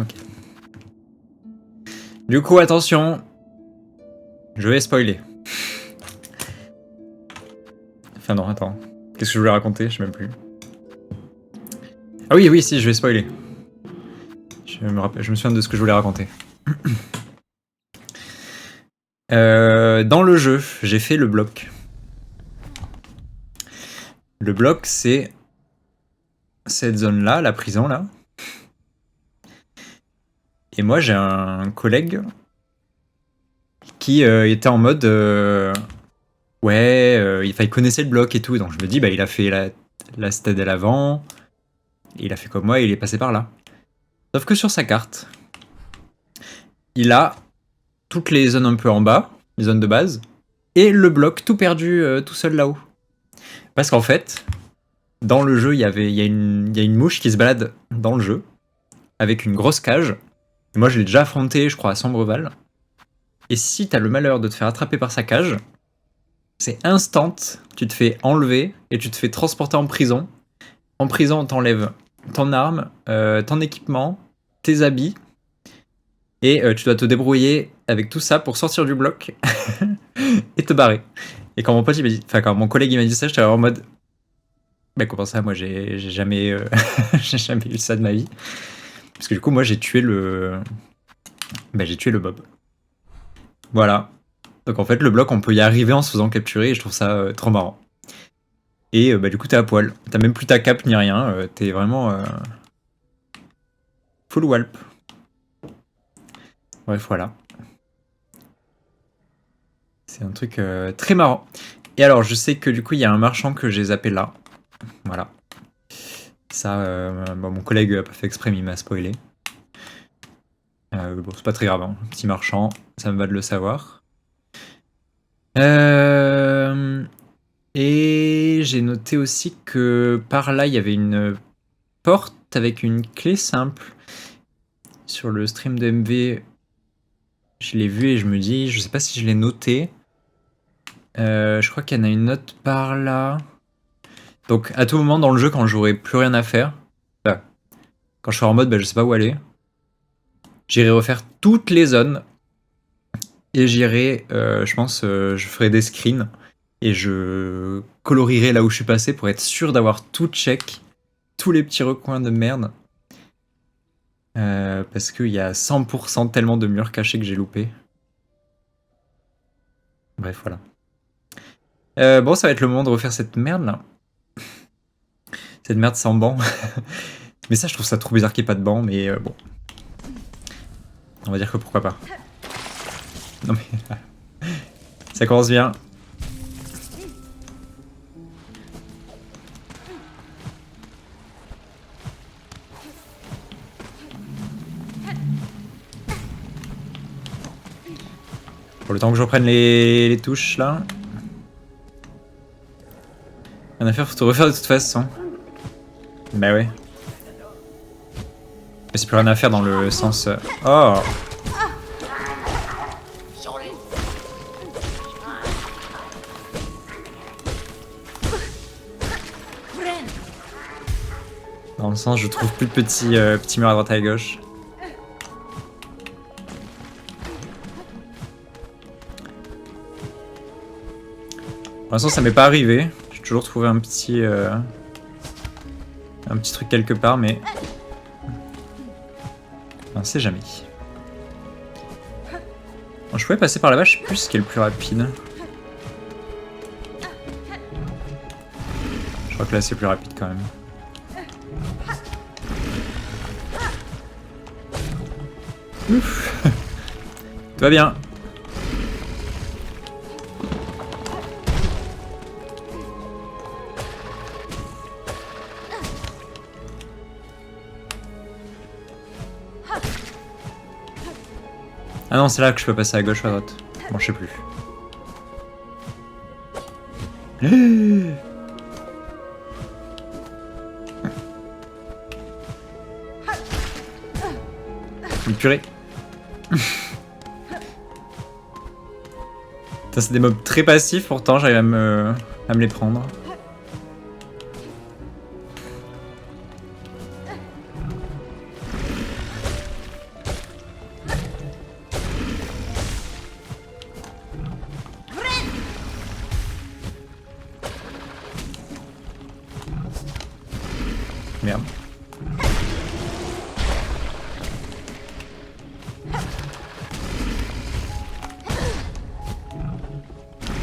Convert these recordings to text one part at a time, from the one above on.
Ok. Du coup, attention. Je vais spoiler. Enfin non, attends. Qu'est-ce que je voulais raconter? Je sais même plus. Ah oui, oui, si, je vais spoiler. Je me souviens de ce que je voulais raconter. Dans le jeu, j'ai fait le bloc. Le bloc, c'est cette zone-là, la prison, là. Et moi, j'ai un collègue qui était en mode... ouais, il connaissait le bloc et tout. Donc je me dis, bah, il a fait la citadelle avant. Il a fait comme moi et il est passé par là. Sauf que sur sa carte, il a toutes les zones un peu en bas, les zones de base, et le bloc tout perdu tout seul là-haut. Parce qu'en fait, dans le jeu, il y a une mouche qui se balade dans le jeu, avec une grosse cage. Et moi, je l'ai déjà affronté, je crois, à Sombreval. Et si t'as le malheur de te faire attraper par sa cage, c'est instant, tu te fais enlever et tu te fais transporter en prison. En prison, on t'enlève ton arme, ton équipement, tes habits, et tu dois te débrouiller avec tout ça pour sortir du bloc et te barrer. Et quand mon pote, quand mon collègue il m'a dit ça, j'étais en mode, bah comment ça, moi j'ai jamais, j'ai jamais eu ça de ma vie. Parce que du coup, moi j'ai tué j'ai tué le Bob. Voilà. Donc en fait, le bloc, on peut y arriver en se faisant capturer et je trouve ça trop marrant. Et du coup, t'es à poil. T'as même plus ta cape ni rien. T'es vraiment full walp. Bref, voilà. C'est un truc très marrant. Et alors, je sais que du coup, il y a un marchand que j'ai zappé là. Voilà. Ça, mon collègue a pas fait exprès, mais il m'a spoilé. Bon, c'est pas très grave, hein. Petit marchand, ça me va de le savoir. Et j'ai noté aussi que par là, il y avait une porte avec une clé simple. Sur le stream de MV, je l'ai vu et je me dis, je sais pas si je l'ai noté. Je crois qu'il y en a une autre par là. Donc à tout moment dans le jeu, quand j'aurai plus rien à faire, quand je serai en mode je sais pas où aller, j'irai refaire toutes les zones et j'irai, je pense, je ferai des screens et je colorierai là où je suis passé pour être sûr d'avoir tout check, tous les petits recoins de merde. Parce qu'il y a 100% tellement de murs cachés que j'ai loupé. Bref, voilà. Bon, ça va être le moment de refaire cette merde là. Cette merde sans banc. Mais ça, je trouve ça trop bizarre qu'il n'y ait pas de banc, mais bon. On va dire que pourquoi pas. Non mais... ça commence bien. Pour le temps que je reprenne les touches là. Rien à faire, faut tout refaire de toute façon. Bah ouais. Mais c'est plus rien à faire dans le sens... Oh! Dans le sens, je trouve plus de petits murs à droite et à gauche. Pour l'instant, ça m'est pas arrivé. J'ai toujours trouvé un petit truc quelque part, mais... on sait jamais. Bon, je pouvais passer par là-bas, je sais plus ce qui est le plus rapide. Je crois que là, c'est plus rapide quand même. Ouf. Tout va bien. Ah non, c'est là que je peux passer à gauche ou à droite. Bon, je sais plus. Une purée. C'est des mobs très passifs, pourtant j'arrive à me les prendre. Merde.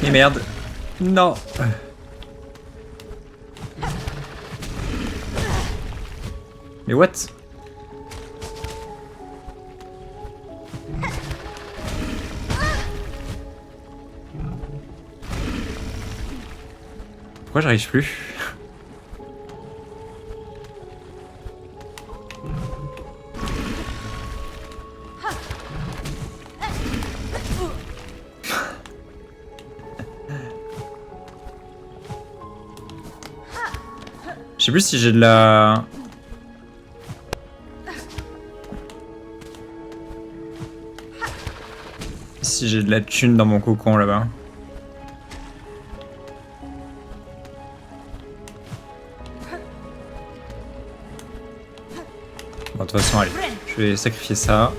Et merde. Non. Mais what? Pourquoi j'arrive plus? Je sais plus si j'ai de la... Si j'ai de la thune dans mon cocon là-bas. Bon, de toute façon, allez, je vais sacrifier ça.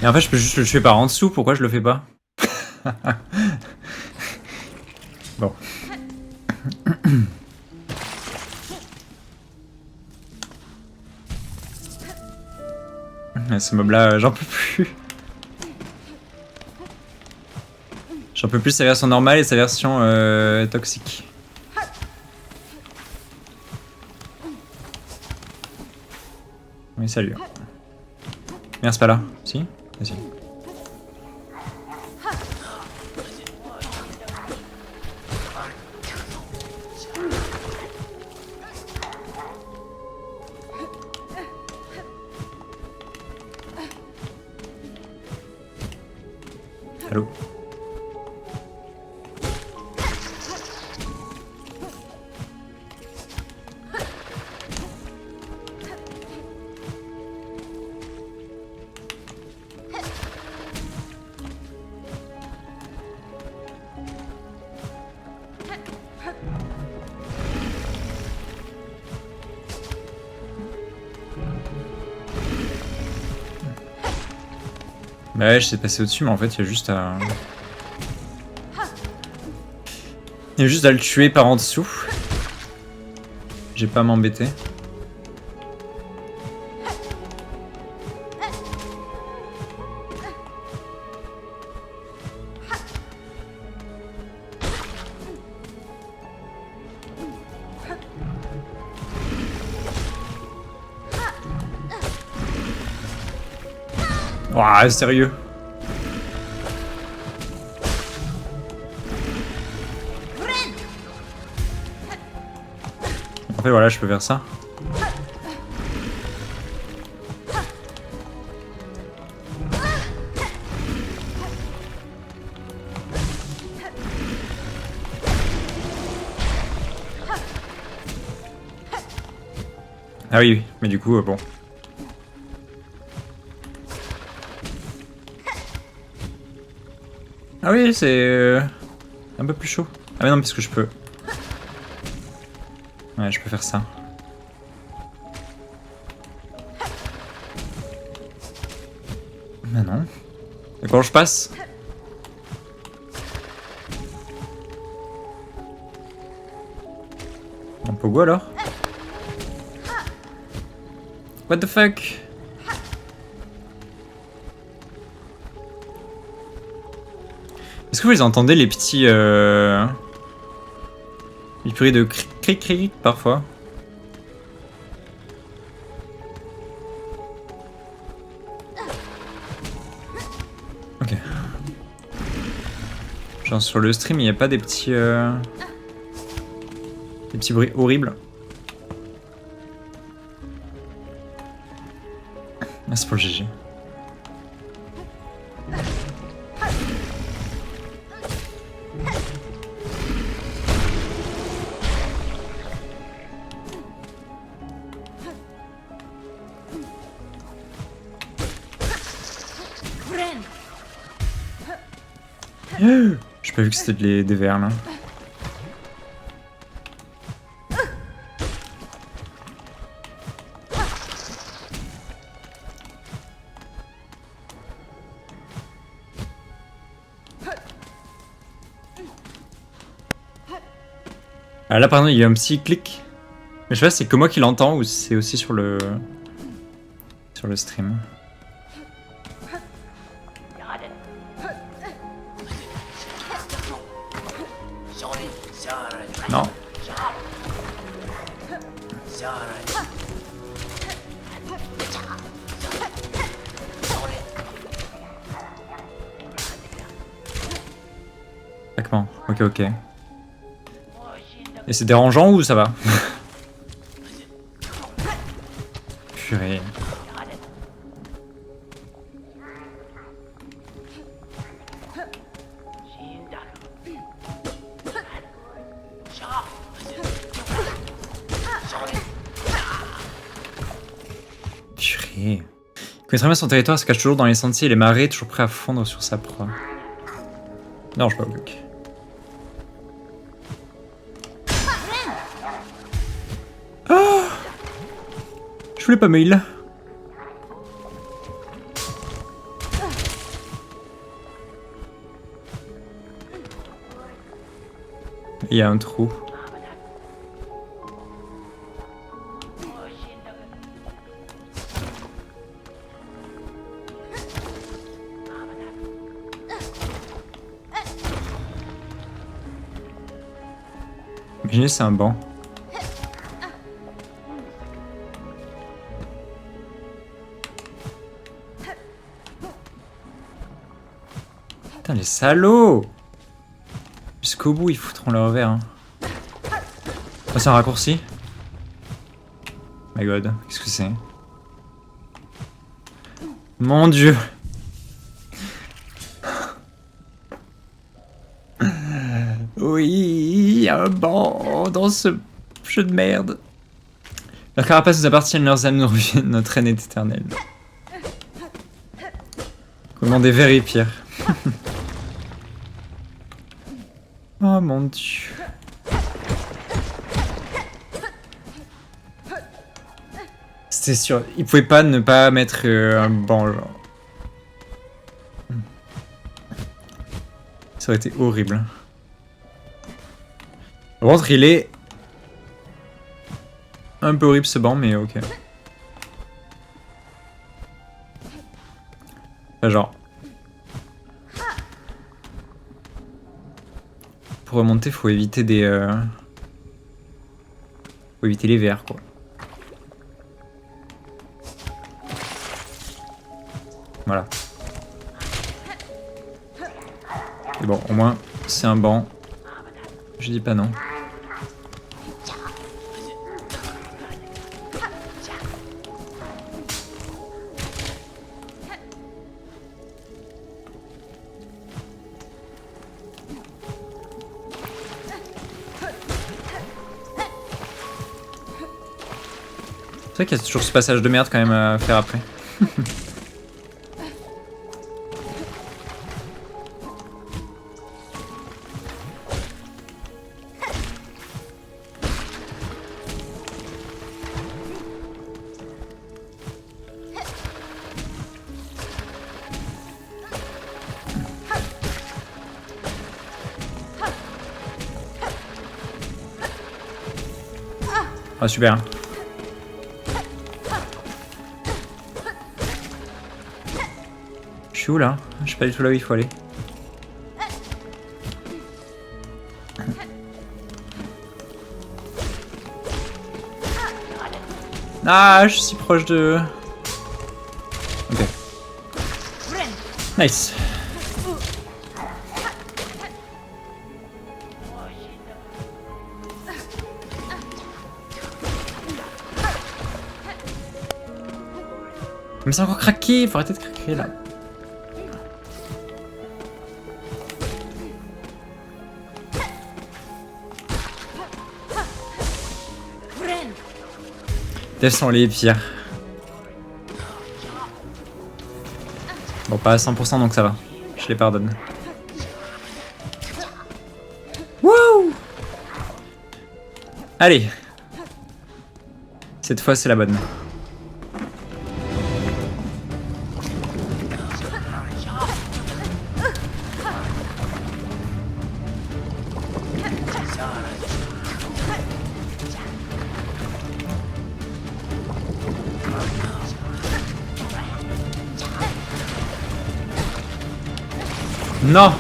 Et en fait, je peux juste le tuer par en dessous, pourquoi je le fais pas? Bon. Ce mob-là, j'en peux plus. J'en peux plus sa version normale et sa version toxique. Oui, salut. Merde, c'est pas là. Si? Vas-y. Allô? Bah ouais, je sais passer au-dessus, mais en fait, il y a juste à... Il y a juste à le tuer par en dessous. J'ai pas à m'embêter. Ouah, sérieux. En fait, voilà, je peux faire ça. Ah oui, mais du coup, bon. Ah oui, c'est un peu plus chaud. Ah mais non, parce que je peux... Ouais, je peux faire ça. Bah non. Et quand je passe? Un pogo alors? What the fuck? Est-ce que vous les entendez, les petits... les bruits de cric-cric parfois? Ok. Genre sur le stream, il n'y a pas des petits... des petits bruits horribles? Merci pour le GG. J'ai pas vu que c'était des vers là. Ah, là, par exemple, il y a un petit clic. Mais je sais pas si c'est que moi qui l'entends ou si c'est aussi sur le stream. Non. D'accord. Ok, ok. Et c'est dérangeant ou ça va? Purée. Purée. Il connaît très bien son territoire, se cache toujours dans les sentiers et les marais, toujours prêt à fondre sur sa proie. Non, je pas au bloc. Oh, je voulais pas mail. Il y a un trou. Imaginez, c'est un banc. Putain, les salauds! Jusqu'au bout, ils foutront leur verre. Hein. Oh, c'est un raccourci? My god, qu'est-ce que c'est? Mon dieu! Oui, il y a un banc dans ce jeu de merde. Leurs carapaces nous appartiennent, leurs âmes nous reviennent, notre haine est éternelle. Comment des vers et pire. Oh mon dieu. C'était sûr, ils pouvaient pas ne pas mettre un banc genre. Ça aurait été horrible. Par contre, il est un peu horrible ce banc, mais ok. Enfin, genre. Pour remonter, faut éviter des. Faut éviter les verres, quoi. Voilà. Et bon, au moins, c'est un banc. Je dis pas non. C'est vrai qu'il y a toujours ce passage de merde quand même à faire après. Ah super. Je suis où là? Je sais pas du tout là où il faut aller. Ah, je suis proche de... Ok. Nice. Mais c'est encore craqué, faut arrêter de craquer là. Devs sont les pires. Bon, pas à 100% donc ça va. Je les pardonne. Wouh! Allez. Cette fois c'est la bonne. Non.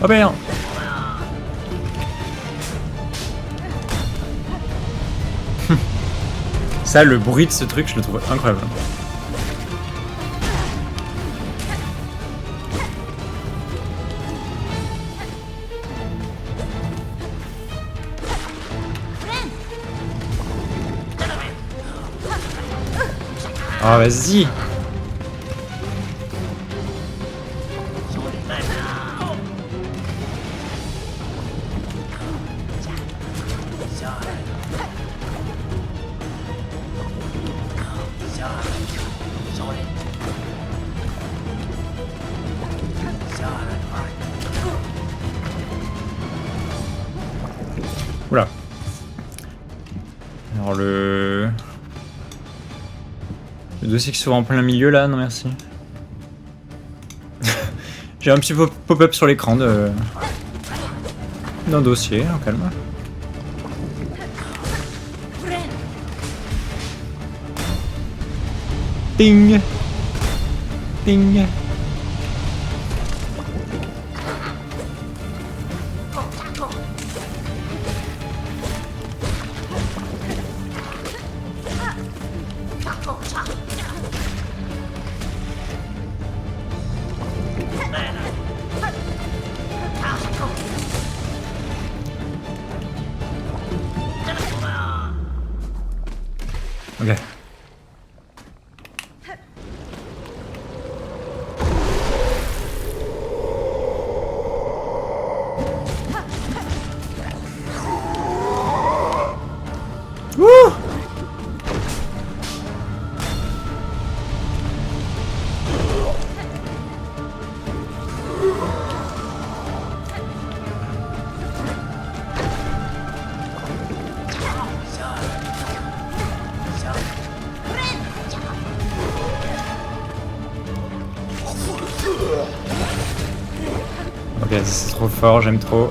Oh ben non. Ça, le bruit de ce truc, je le trouve incroyable. Oh, vas-y. Oula. Alors le dossier qui s'ouvre en plein milieu là, non merci. J'ai un petit pop-up sur l'écran d'un dossier, en calme. Ding. Ding. Ok. Wouh! Ok, c'est trop fort, j'aime trop.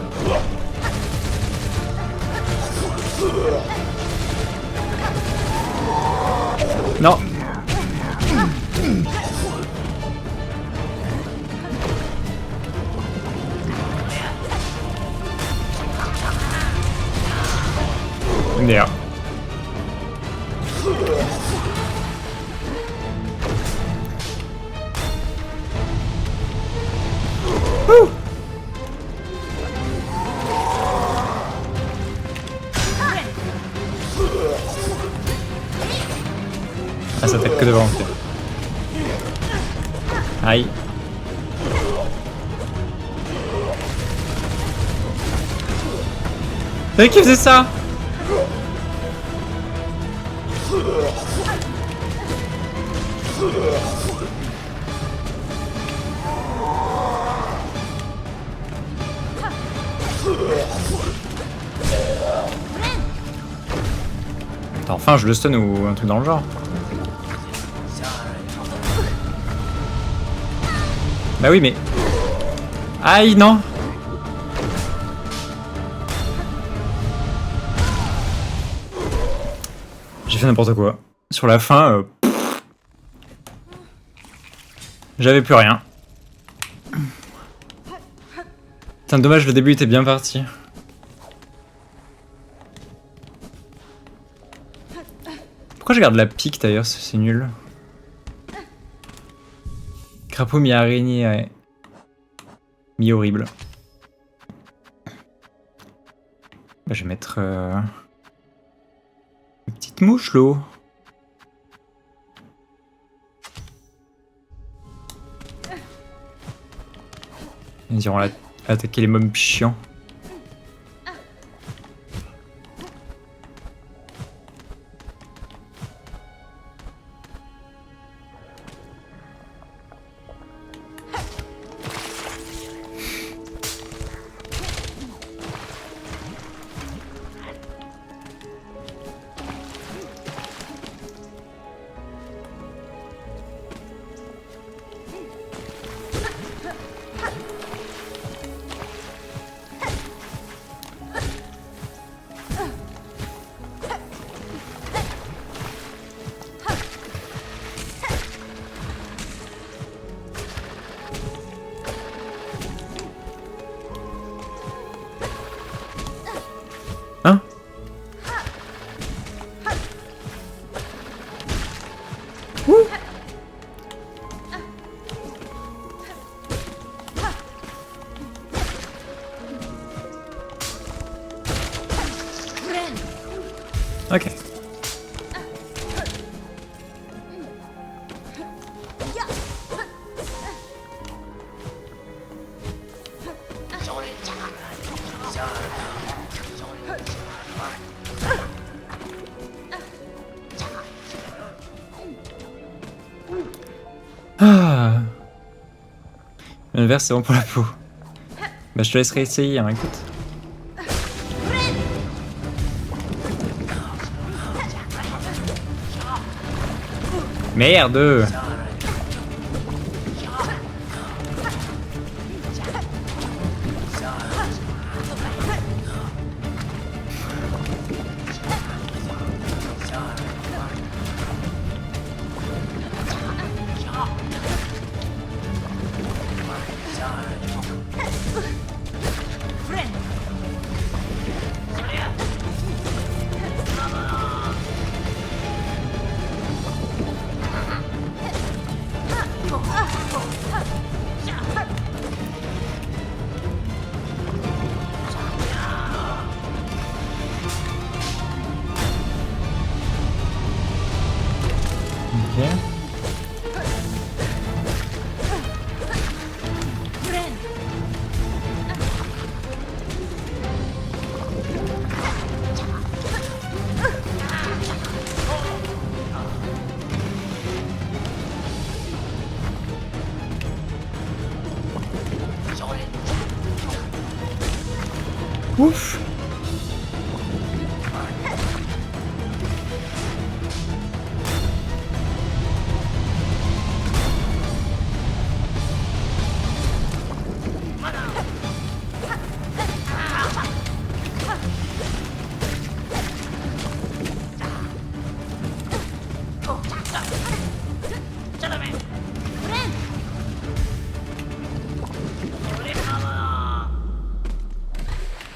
Non. D'ailleurs. Ah, ça attaque que devant. Okay. Aïe. T'as vu qui faisait ça? Attends, enfin je le stun ou un truc dans le genre. Bah oui mais... Aïe non. J'ai fait n'importe quoi. Sur la fin, j'avais plus rien. Putain, dommage, le début était bien parti. Pourquoi je garde la pique d'ailleurs, c'est nul. Crapaud mi-araignée, ouais. Mi-horrible. Bah, je vais mettre... une petite mouche, l'eau. Vas-y, on va attaquer les mobs chiants. Ok. Ah. Le vert c'est bon pour la peau. Bah je te laisserai essayer, hein, écoute. Merde! Ok. Ouf!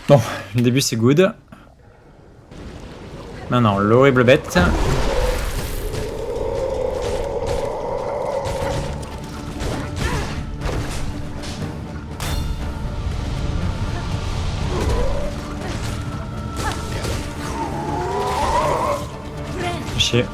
Bon, le début c'est good. Maintenant, l'horrible bête. Chier.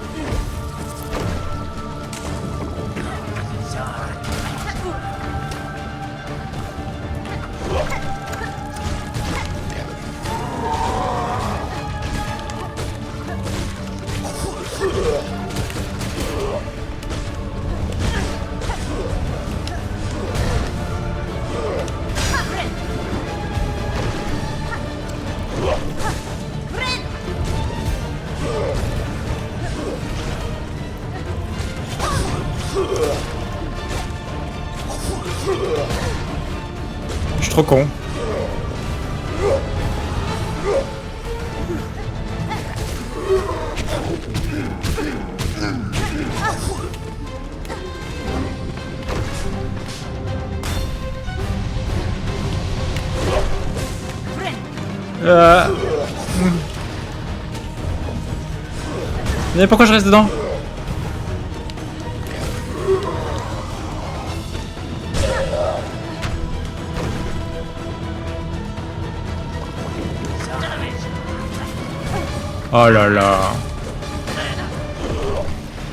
Je suis trop con. Mais pourquoi je reste dedans? Oh là là.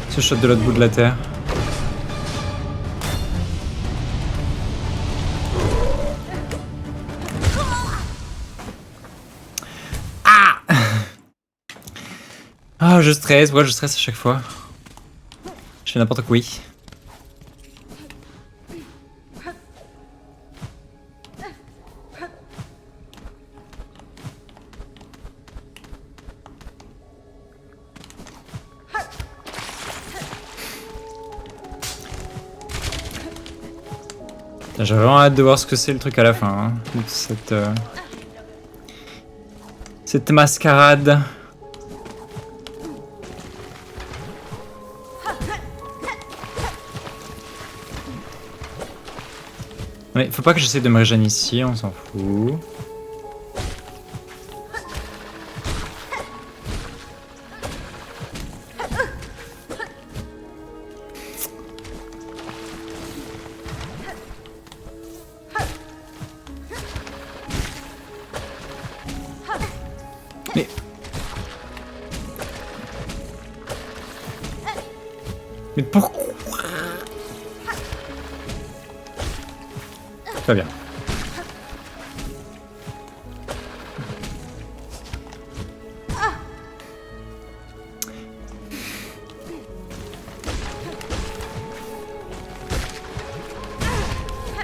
Ce shot de l'autre bout de la terre. Ah! Ah, je stresse. Pourquoi je stresse à chaque fois? Je fais n'importe quoi. J'ai vraiment hâte de voir ce que c'est le truc à la fin. Hein. Cette mascarade. Ouais, faut pas que j'essaie de me régénérer ici, on s'en fout. Mais pourquoi? Très bien.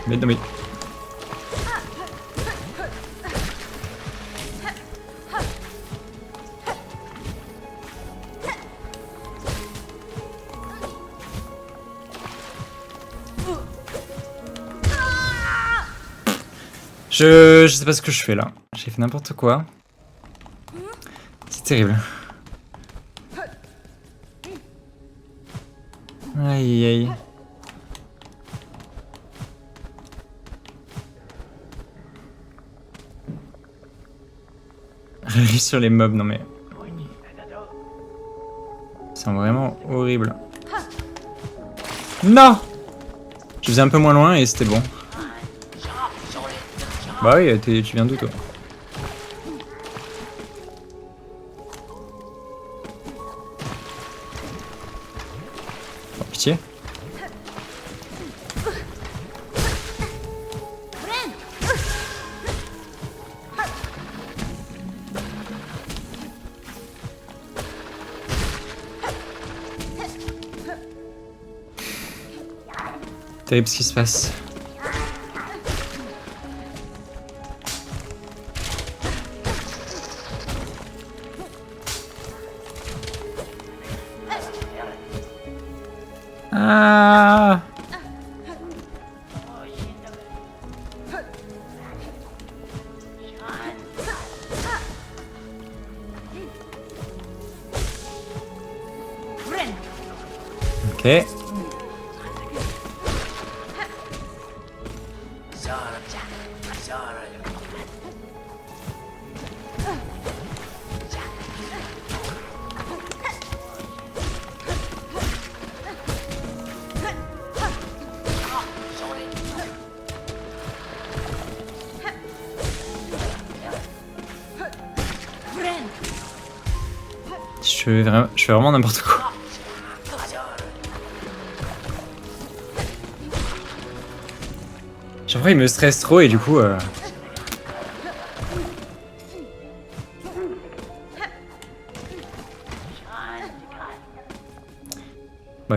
Mais non mais... Je sais pas ce que je fais là. J'ai fait n'importe quoi. C'est terrible. Aïe aïe. Réagir sur les mobs, non mais... C'est vraiment horrible. Non! Je faisais un peu moins loin et c'était bon. Bah oui, tu viens d'où toi? Oh, pitié. Terrible ce qui se passe. Ah! Ok. Je fais vraiment n'importe quoi. J'avoue, il me stresse trop et du coup... Ouais,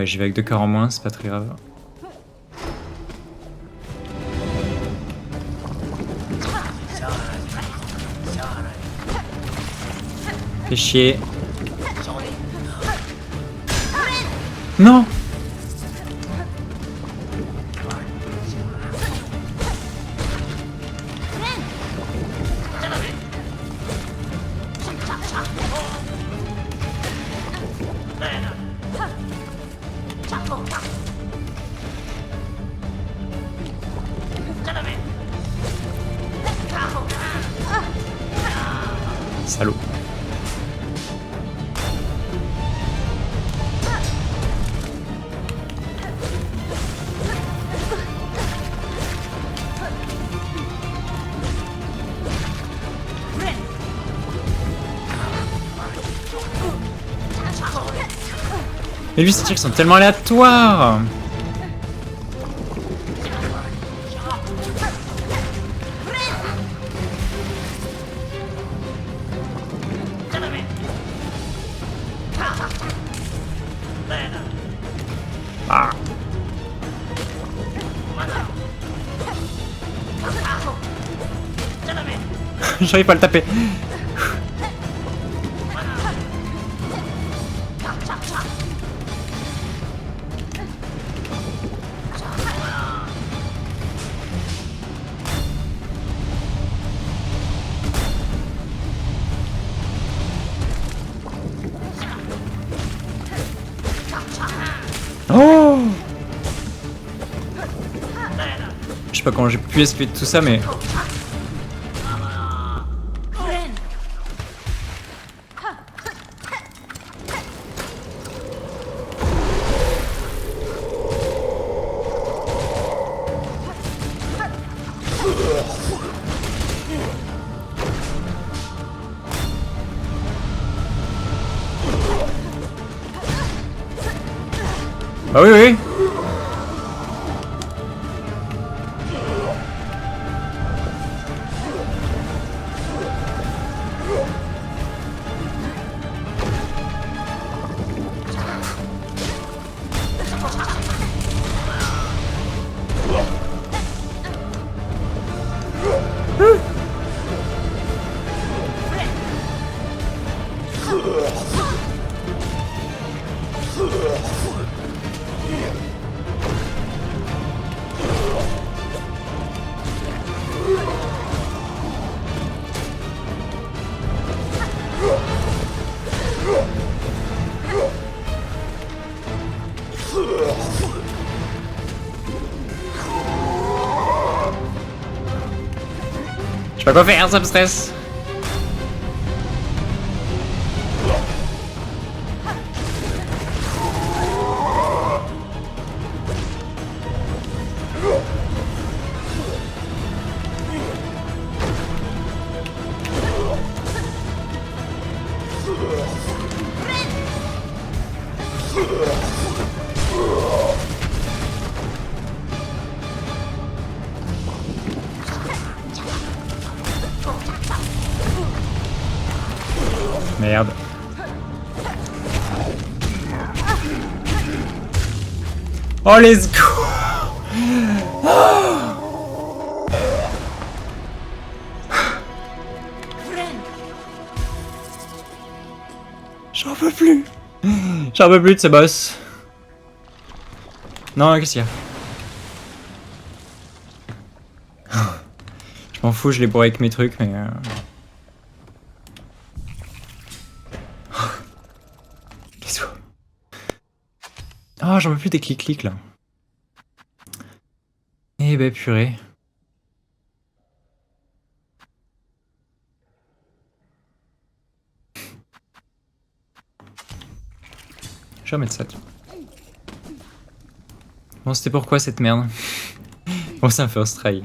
j'y vais avec 2 cœurs en moins, c'est pas très grave. Fais chier. Non! Salaud. Mais lui, ces tirs sont tellement aléatoires! Ah. J'arrive pas à le taper. Oh! Je sais pas comment j'ai pu esquiver tout ça, mais... Ah oui, oui. Je sais pas quoi faire, ça me stresse. Merde. Oh, let's go. J'en peux plus. J'en peux plus de ce boss. Non, qu'est-ce qu'il y a? Je m'en fous, je les bourre avec mes trucs, mais... Qu'est-ce que... Oh, j'en peux plus des clics-clics, là. Eh ben, purée. Je vais remettre ça, tiens. Bon, c'était pourquoi cette merde? Bon, c'est un first try.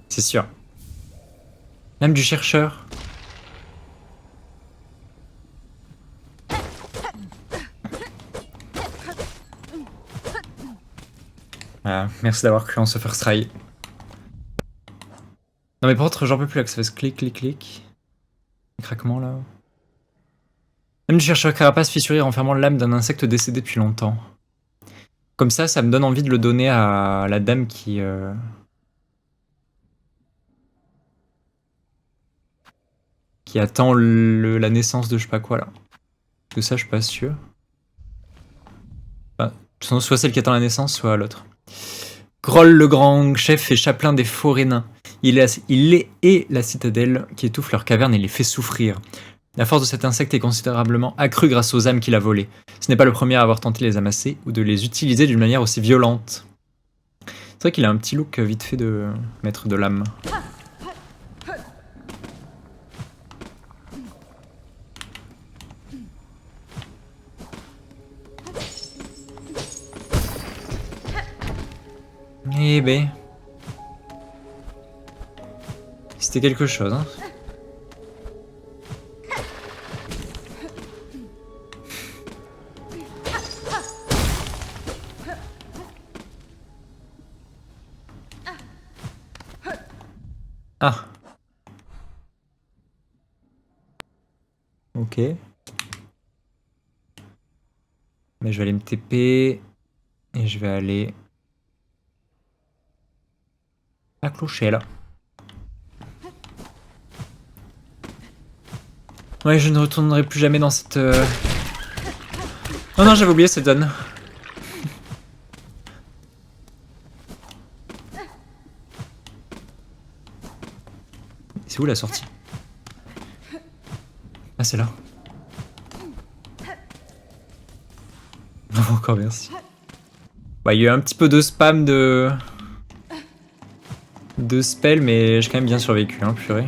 C'est sûr. L'âme du chercheur. Voilà, merci d'avoir cru en ce first try. Non mais par contre, j'en peux plus là que ça fasse clic, clic, clic. Un craquement là. L'âme du chercheur carapace fissurée renfermant l'âme d'un insecte décédé depuis longtemps. Comme ça me donne envie de le donner à la dame qui attend la naissance de je sais pas quoi là. Parce que ça, je suis pas sûr. Enfin, soit celle qui attend la naissance, soit l'autre. Groll le grand chef et chapelain des forêts nains. Il est la citadelle qui étouffe leur caverne et les fait souffrir. La force de cet insecte est considérablement accrue grâce aux âmes qu'il a volées. Ce n'est pas le premier à avoir tenté de les amasser ou de les utiliser d'une manière aussi violente. C'est vrai qu'il a un petit look vite fait de maître de l'âme. Eh ben... C'était quelque chose, hein. Ah. Ok. Mais je vais aller me TP. Et je vais aller... à clocher, là. Ouais, je ne retournerai plus jamais dans cette... Oh non, j'avais oublié cette zone. C'est où la sortie? Ah, c'est là. Encore merci. Bah, il y a eu un petit peu de spam de spell, mais j'ai quand même bien survécu, hein, purée.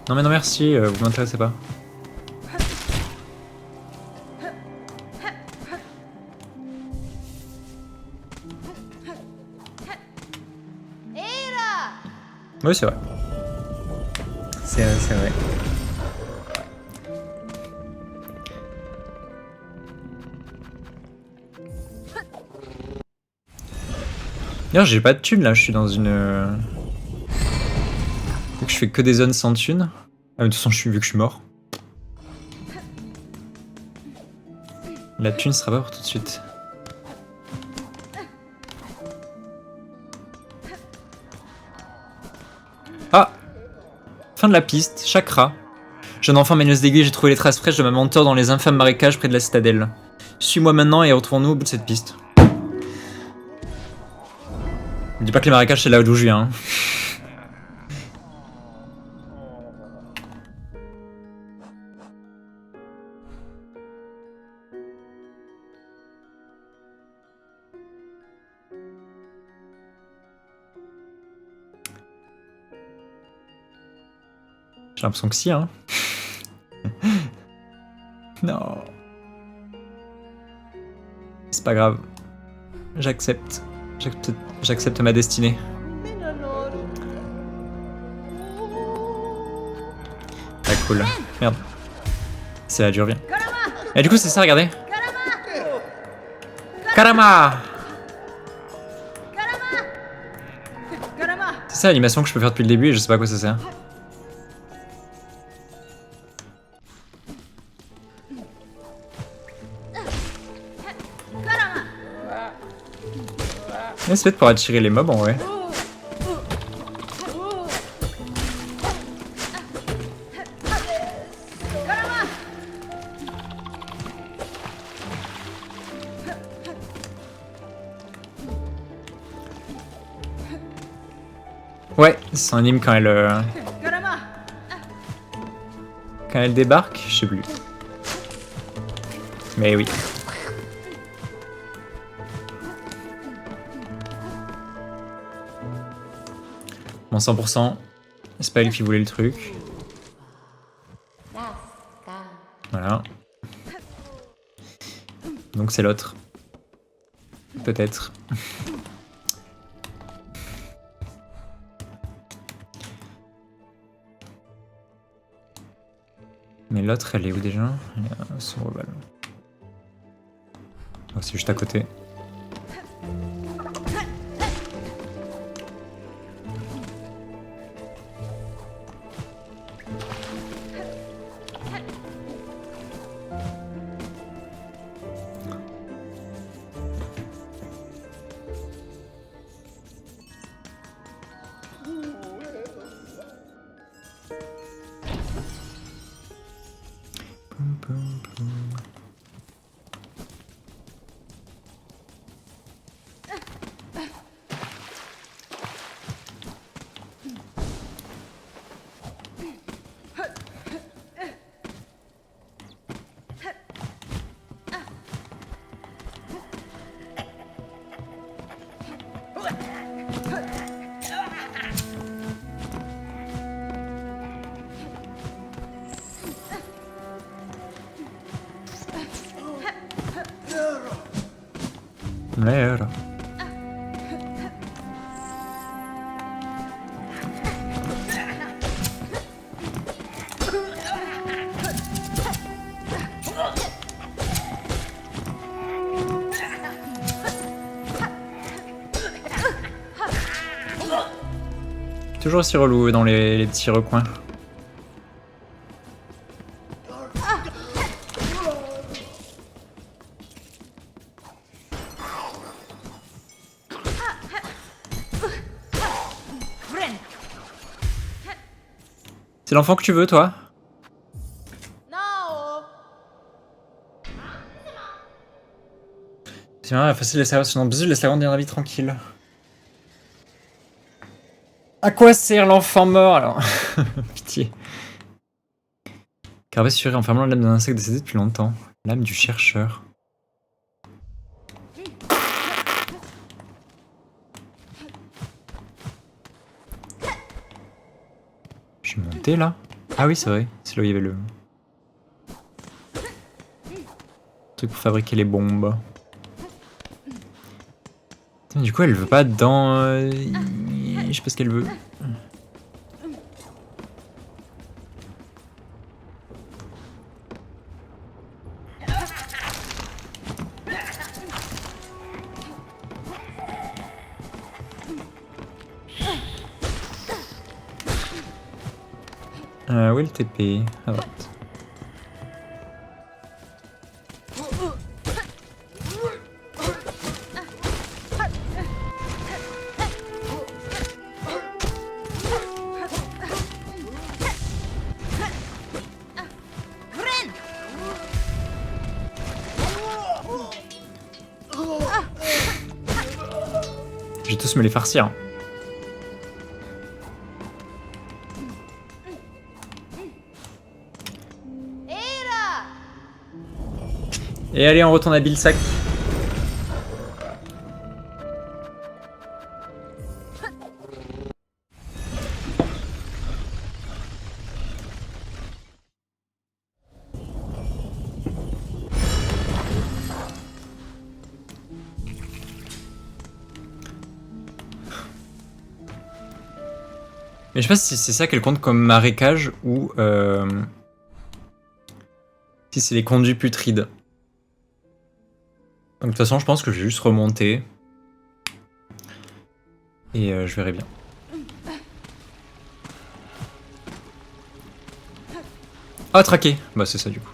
Non mais non merci, vous m'intéressez pas. Oui, c'est vrai. C'est vrai. D'ailleurs, j'ai pas de thunes là, je suis dans une. Vu que je fais que des zones sans thunes. Ah, mais de toute façon, vu que je suis mort. La thune sera pas pour tout de suite. Ah! Fin de la piste, chakra. Jeune enfant maigneuse d'aiguille, j'ai trouvé les traces fraîches de ma mentor dans les infâmes marécages près de la citadelle. Suis-moi maintenant et retrouvons-nous au bout de cette piste. Ne dis pas que les marécages c'est là d'où je viens. Hein. J'ai l'impression que si, hein. Non. C'est pas grave. J'accepte. J'accepte ma destinée. Ah cool. Merde. C'est la dure, viens. Et du coup c'est ça, regardez. Karama. C'est ça l'animation que je peux faire depuis le début et je sais pas à quoi ça sert. Mais c'est peut-être pour attirer les mobs en vrai. Ouais, ça anime quand elle débarque, je sais plus. Mais oui. Bon, 100%, c'est pas elle qui voulait le truc. Voilà. Donc c'est l'autre. Peut-être. Mais l'autre, elle est où déjà? Elle est à son rebal. Oh, c'est juste à côté. Merde. Toujours aussi relou dans les petits recoins. C'est l'enfant que tu veux, toi? C'est vrai, facile de laisser la sinon laisse la grandir la vie tranquille. À quoi sert l'enfant mort alors? Pitié. Carapace susurré enfermant l'âme d'un insecte décédé depuis longtemps. L'âme du chercheur. Je suis monté là? Ah oui, c'est vrai. C'est là où il y avait le truc pour fabriquer les bombes. Putain, du coup, elle veut pas dans. Je sais pas ce qu'elle veut. Où est le TP? À droite. Je vais tous me les farcir. Et allez, on retourne à Bilsac. Mais je sais pas si c'est ça qu'elle compte comme marécage ou si c'est les conduits putrides. Donc de toute façon, je pense que je vais juste remonter. Et je verrai bien. Ah, traqué. Bah c'est ça du coup.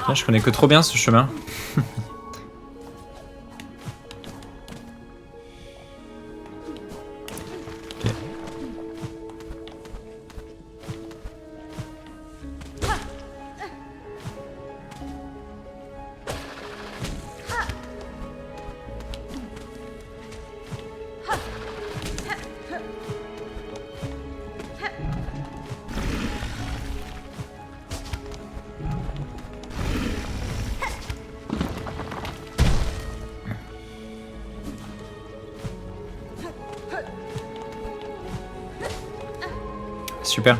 Là, je connais que trop bien ce chemin. Ok. Super.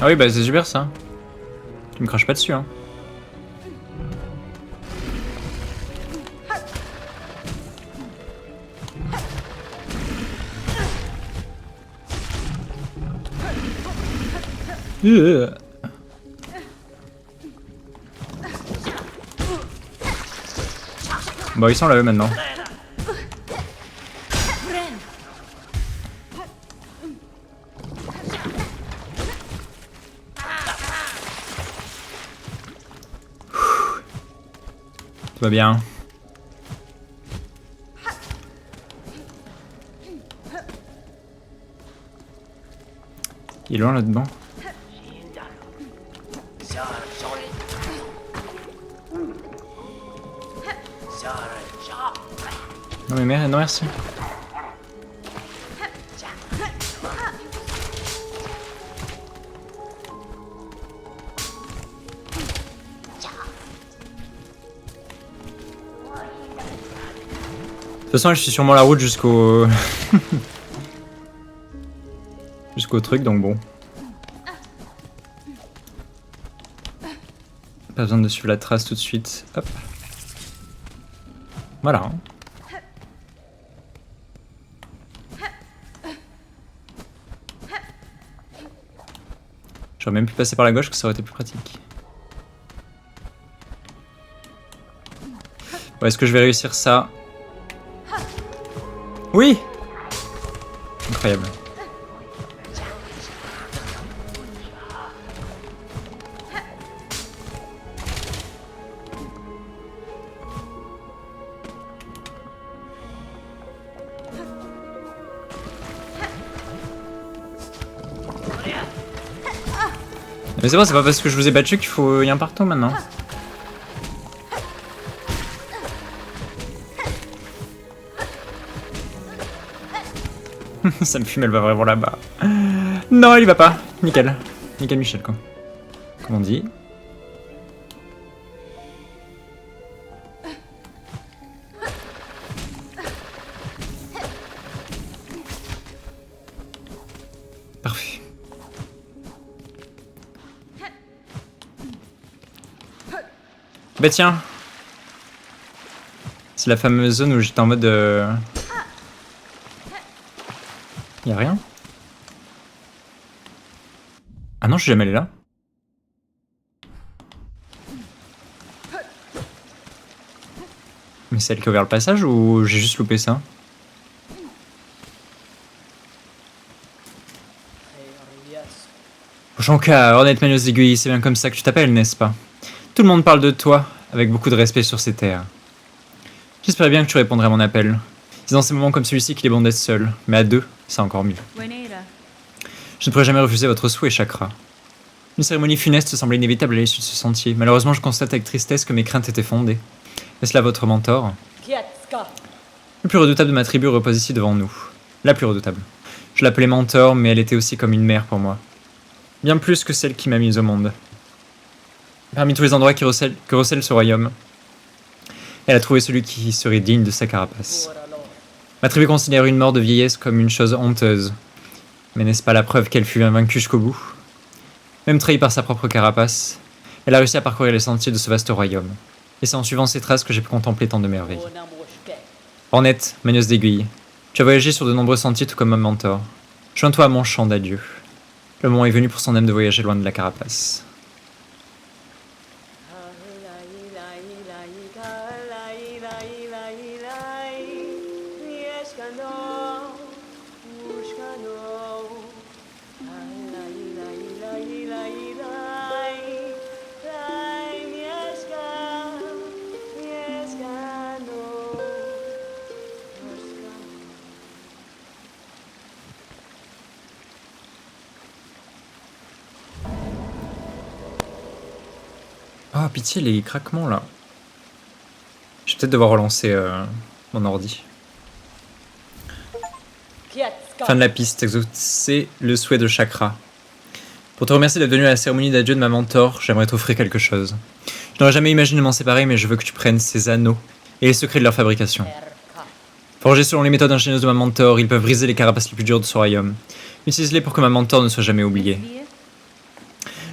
Ah oui, bah c'est super ça. Tu me craches pas dessus, hein. Bah ils sont là eux maintenant. Tout va bien. Il est loin là-dedans. Non mais non merci. De toute façon, je suis sûrement la route jusqu'au jusqu'au truc, donc bon. Pas besoin de suivre la trace tout de suite. Hop. Voilà. J'aurais même pu passer par la gauche, que ça aurait été plus pratique. Bon, est-ce que je vais réussir ça? Oui! Incroyable. Mais c'est bon, c'est pas parce que je vous ai battu qu'il faut y un partout maintenant. Ça me fume, elle va vraiment là-bas. Non, il y va pas. Nickel. Nickel Michel, quoi. Comme on dit. Parfait. Bah tiens. C'est la fameuse zone où j'étais en mode... Y'a rien? Ah non, je suis jamais allé là. Mais c'est elle qui a ouvert le passage ou j'ai juste loupé ça? Janka, honnête maneuse d'aiguille, c'est bien comme ça que tu t'appelles, n'est-ce pas? Tout le monde parle de toi, avec beaucoup de respect sur ces terres. J'espérais bien que tu répondrais à mon appel. C'est dans ces moments comme celui-ci qu'il est bon d'être seul, mais à deux, c'est encore mieux. Je ne pourrais jamais refuser votre souhait, Chakra. Une cérémonie funeste semblait inévitable à l'issue de ce sentier. Malheureusement, je constate avec tristesse que mes craintes étaient fondées. Est-ce là votre mentor? Le plus redoutable de ma tribu repose ici devant nous. La plus redoutable. Je l'appelais mentor, mais elle était aussi comme une mère pour moi. Bien plus que celle qui m'a mise au monde. Parmi tous les endroits que recèle ce royaume, elle a trouvé celui qui serait digne de sa carapace. Ma tribu considère une mort de vieillesse comme une chose honteuse. Mais n'est-ce pas la preuve qu'elle fut invaincue jusqu'au bout? Même trahie par sa propre carapace, elle a réussi à parcourir les sentiers de ce vaste royaume. Et c'est en suivant ses traces que j'ai pu contempler tant de merveilles. Ornette, maneuse d'aiguille, tu as voyagé sur de nombreux sentiers tout comme ma mentor. Joins-toi à mon chant d'adieu. Le moment est venu pour son âme de voyager loin de la carapace. Ah, pitié, les craquements là. Je vais peut-être devoir relancer mon ordi. Fin de la piste, exaucer le souhait de Chakra. Pour te remercier d'être venu à la cérémonie d'adieu de ma mentor, j'aimerais t'offrir quelque chose. Je n'aurais jamais imaginé m'en séparer, mais je veux que tu prennes ces anneaux et les secrets de leur fabrication. Forgés selon les méthodes ingénieuses de ma mentor, ils peuvent briser les carapaces les plus dures de ce royaume. Utilise-les pour que ma mentor ne soit jamais oubliée.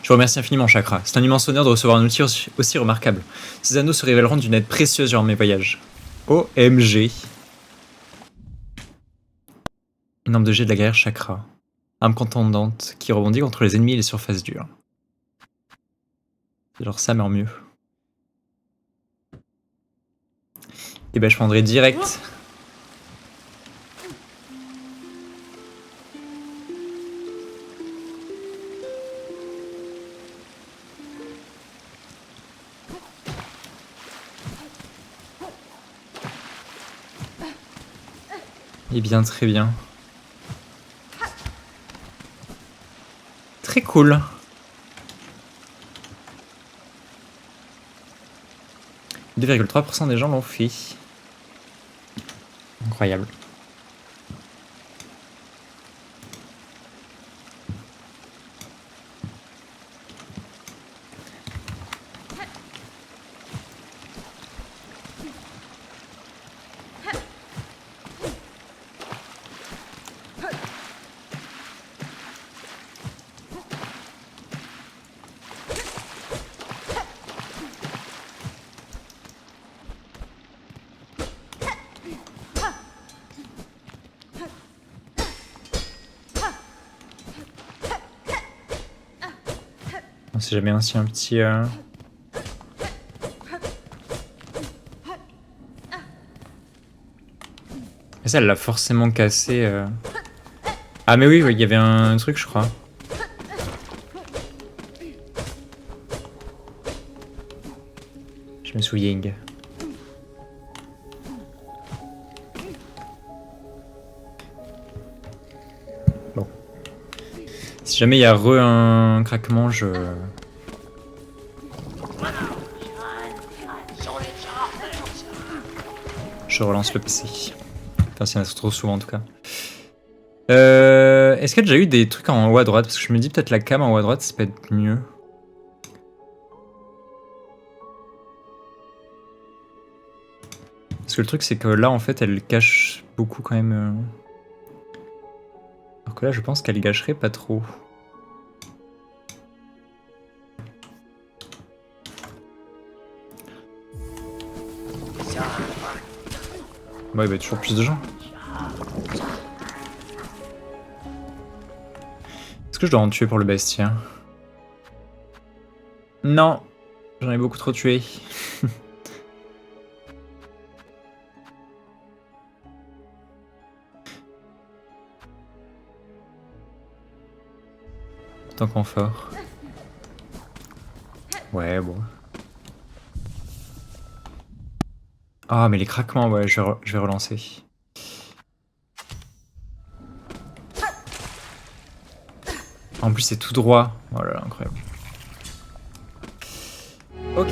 Je vous remercie infiniment, Chakra. C'est un immense honneur de recevoir un outil aussi remarquable. Ces anneaux se révéleront d'une aide précieuse durant mes voyages. OMG. Une arme de jet de la guerrière Chakra. Arme contondante qui rebondit contre les ennemis et les surfaces dures. C'est genre ça, mais en mieux. Et ben je prendrai direct. Eh bien, très bien. Très cool. « 2,3% des gens l'ont fait. Incroyable. On sait jamais si un petit... Et ça, elle l'a forcément cassé. Ah mais oui, il y avait un truc, je crois. Je me souviens. Bon. Si jamais il y a un craquement, je relance le PC. Enfin, s'il y en a trop souvent en tout cas. Est-ce qu'il y a déjà eu des trucs en haut à droite? Parce que je me dis peut-être la cam en haut à droite, ça peut être mieux. Parce que le truc, c'est que là, en fait, elle cache beaucoup quand même. Alors que là, je pense qu'elle gâcherait pas trop. Bon, il va y a toujours plus de gens. Est-ce que je dois en tuer pour le bestiaire? Non, j'en ai beaucoup trop tué. Tant confort. Ouais, bon. Ah, mais les craquements, ouais, je vais relancer. En plus, c'est tout droit. Oh là là, incroyable. Ok.